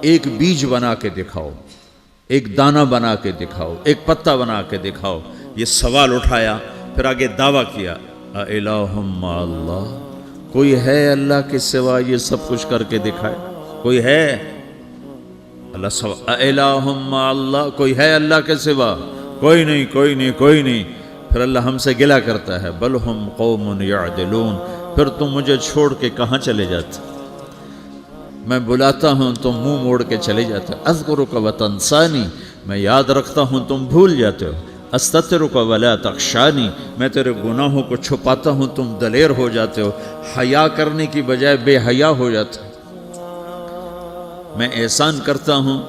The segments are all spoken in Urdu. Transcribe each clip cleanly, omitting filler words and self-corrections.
ایک بیج بنا کے دکھاؤ، ایک دانہ بنا کے دکھاؤ، ایک پتا بنا کے دکھاؤ۔ یہ سوال اٹھایا، پھر آگے دعویٰ کیا، اِلٰہٌ مع اللہ، کوئی ہے اللہ کے سوا یہ سب کچھ کر کے دکھائے؟ کوئی ہے؟ اللہ سوا اِلٰہٌ مع اللہ، کوئی ہے اللہ کے سوا؟ کوئی نہیں، کوئی نہیں، کوئی نہیں۔ پھر اللہ ہم سے گلہ کرتا ہے، بل ہم قوم یعدلون، پھر تم مجھے چھوڑ کے کہاں چلے جاتے؟ میں بلاتا ہوں تم منہ موڑ کے چلے جاتے ہو۔ اذکرک وتنسانی، میں یاد رکھتا ہوں تم بھول جاتے ہو۔ استترک ولا تخشانی، میں تیرے گناہوں کو چھپاتا ہوں تم دلیر ہو جاتے ہو، حیا کرنے کی بجائے بے حیا ہو جاتے ہو۔ میں احسان کرتا ہوں،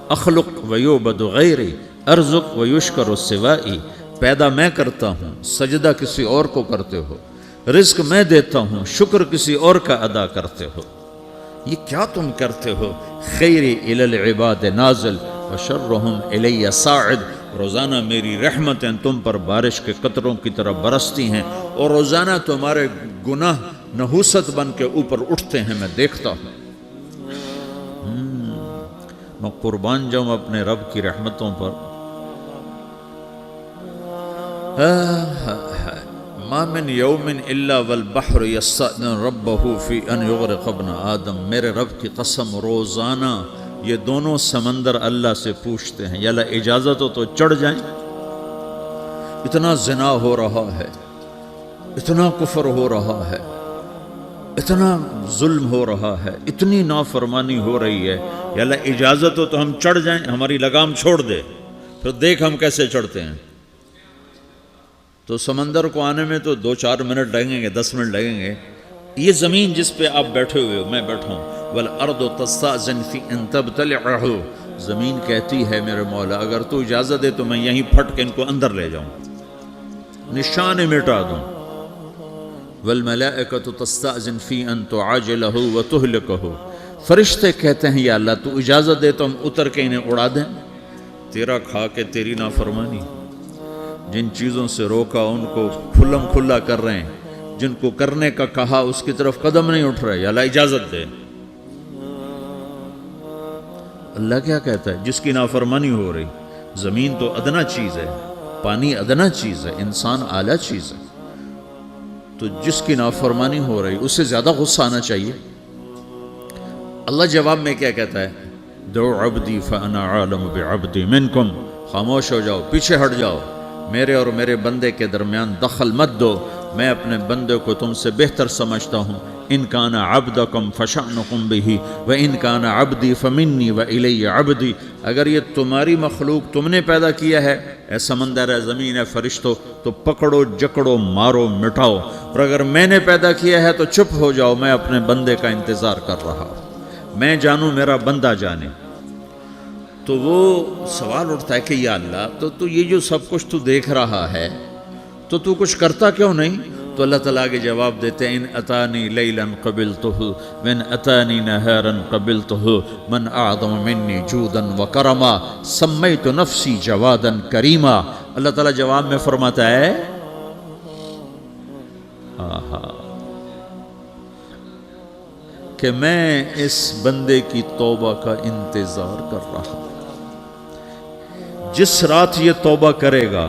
اخلق ویعبد غیری، ارزق ویشکر سوائی، پیدا میں کرتا ہوں، سجدہ کسی اور کو کرتے ہو، رزق میں دیتا ہوں، شکر کسی اور کا ادا کرتے ہو۔ یہ کیا تم کرتے ہو؟ خیری الی العباد نازل وشرہم الی صاعد، روزانہ میری رحمتیں تم پر بارش کے قطروں کی طرح برستی ہیں، اور روزانہ تمہارے گناہ نحوست بن کے اوپر اٹھتے ہیں، میں دیکھتا ہوں۔ میں قربان جاؤں اپنے رب کی رحمتوں پر۔ ما من یوم الا والبحر یستأذن ربہ فی ان یغرق ابن آدم، میرے رب کی قسم روزانہ یہ دونوں سمندر اللہ سے پوچھتے ہیں، یا اللہ اجازت ہو تو چڑھ جائیں۔ اتنا زنا ہو رہا ہے، اتنا کفر ہو رہا ہے، اتنا ظلم ہو رہا ہے، اتنی نافرمانی ہو رہی ہے، یا اللہ اجازت ہو تو ہم چڑھ جائیں، ہماری لگام چھوڑ دے، پھر دیکھ ہم کیسے چڑھتے ہیں۔ تو سمندر کو آنے میں تو 2-4 منٹ لگیں گے، 10 منٹ لگیں گے۔ یہ زمین جس پہ آپ بیٹھے ہوئے ہو، میں بیٹھا ہوں، وَالْأَرْضُ تَسْتَأْذِنُ فِي أَن تَبْتَلِعَهُ، زمین کہتی ہے میرے مولا اگر تو اجازت دے تو میں یہیں پھٹ کے ان کو اندر لے جاؤں، نشان مٹا دوں۔ وَالْمَلَائِكَةُ تَسْتَأْذِنُ فِي أَن تُعَاجِلَهُ وَتُهْلِكَهُ، فرشتے کہتے ہیں یا اللہ تو اجازت دے تو ہم اتر کے انہیں اڑا دیں۔ تیرا کھا کے تیری نافرمانی، جن چیزوں سے روکا ان کو کھلم کھلا کر رہے ہیں، جن کو کرنے کا کہا اس کی طرف قدم نہیں اٹھ رہے، یا اللہ اجازت دے۔ اللہ کیا کہتا ہے؟ جس کی نافرمانی ہو رہی، زمین تو ادنا چیز ہے، پانی ادنا چیز ہے، انسان اعلیٰ چیز ہے، تو جس کی نافرمانی ہو رہی اس سے زیادہ غصہ آنا چاہیے۔ اللہ جواب میں کیا کہتا ہے؟ دعو عبدی فانا عالم بعبدی منکم، خاموش ہو جاؤ، پیچھے ہٹ جاؤ، میرے اور میرے بندے کے درمیان دخل مت دو، میں اپنے بندے کو تم سے بہتر سمجھتا ہوں۔ ان کان عبدکم فشأنکم بہ وان کان عبدی فمنی والی عبدی، اگر یہ تمہاری مخلوق تم نے پیدا کیا ہے، اے سمندر ہے، زمین ہے، فرشتوں، تو پکڑو جکڑو مارو مٹاؤ، اور اگر میں نے پیدا کیا ہے تو چپ ہو جاؤ، میں اپنے بندے کا انتظار کر رہا ہوں، میں جانوں میرا بندہ جانے۔ تو وہ سوال اٹھتا ہے کہ یا اللہ تو یہ جو سب کچھ تو دیکھ رہا ہے تو کچھ کرتا کیوں نہیں؟ تو اللہ تعالیٰ کے جواب دیتے ہیں، ان اتانی لیلا قبلتہ من اتانی نہارا قبلتہ من اعظم منی جودا وکرما سمیت نفسی جوادا کریما۔ اللہ تعالیٰ جواب میں فرماتا ہے کہ میں اس بندے کی توبہ کا انتظار کر رہا ہوں، جس رات یہ توبہ کرے گا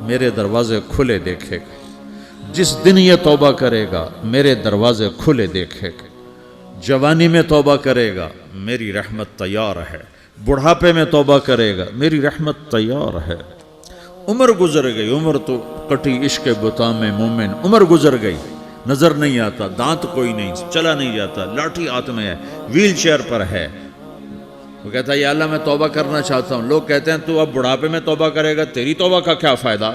میرے دروازے کھلے دیکھے گا، جس دن یہ توبہ کرے گا میرے دروازے کھلے دیکھے گا، جوانی میں توبہ کرے گا میری رحمت تیار ہے، بڑھاپے میں توبہ کرے گا میری رحمت تیار ہے۔ عمر گزر گئی، عمر تو کٹی عشق بتا میں مومن، عمر گزر گئی، نظر نہیں آتا، دانت کوئی نہیں، چلا نہیں جاتا، لاٹھی ہاتھ میں ہے، ویل چیئر پر ہے۔ وہ کہتا ہے یا اللہ میں توبہ کرنا چاہتا ہوں۔ لوگ کہتے ہیں تو اب بڑھاپے میں توبہ کرے گا، تیری توبہ کا کیا فائدہ؟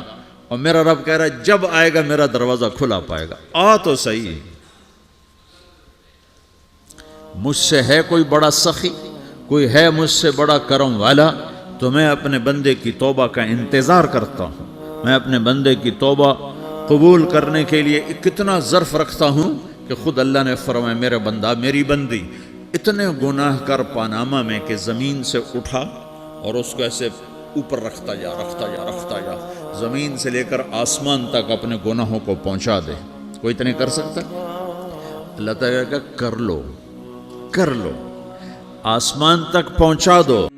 اور میرا رب کہہ رہا ہے جب آئے گا میرا دروازہ کھلا پائے گا، آ تو صحیح۔ مجھ سے ہے کوئی بڑا سخی، کوئی ہے مجھ سے بڑا کرم والا، تو میں اپنے بندے کی توبہ کا انتظار کرتا ہوں، میں اپنے بندے کی توبہ قبول کرنے کے لیے کتنا ظرف رکھتا ہوں کہ خود اللہ نے فرمایا میرے بندہ میری بندی اتنے گناہ کر پاناما میں کہ زمین سے اٹھا اور اس کو ایسے اوپر رکھتا جا، زمین سے لے کر آسمان تک اپنے گناہوں کو پہنچا دے۔ کوئی اتنے کر سکتا؟ اللہ تعالیٰ کا کر لو، آسمان تک پہنچا دو۔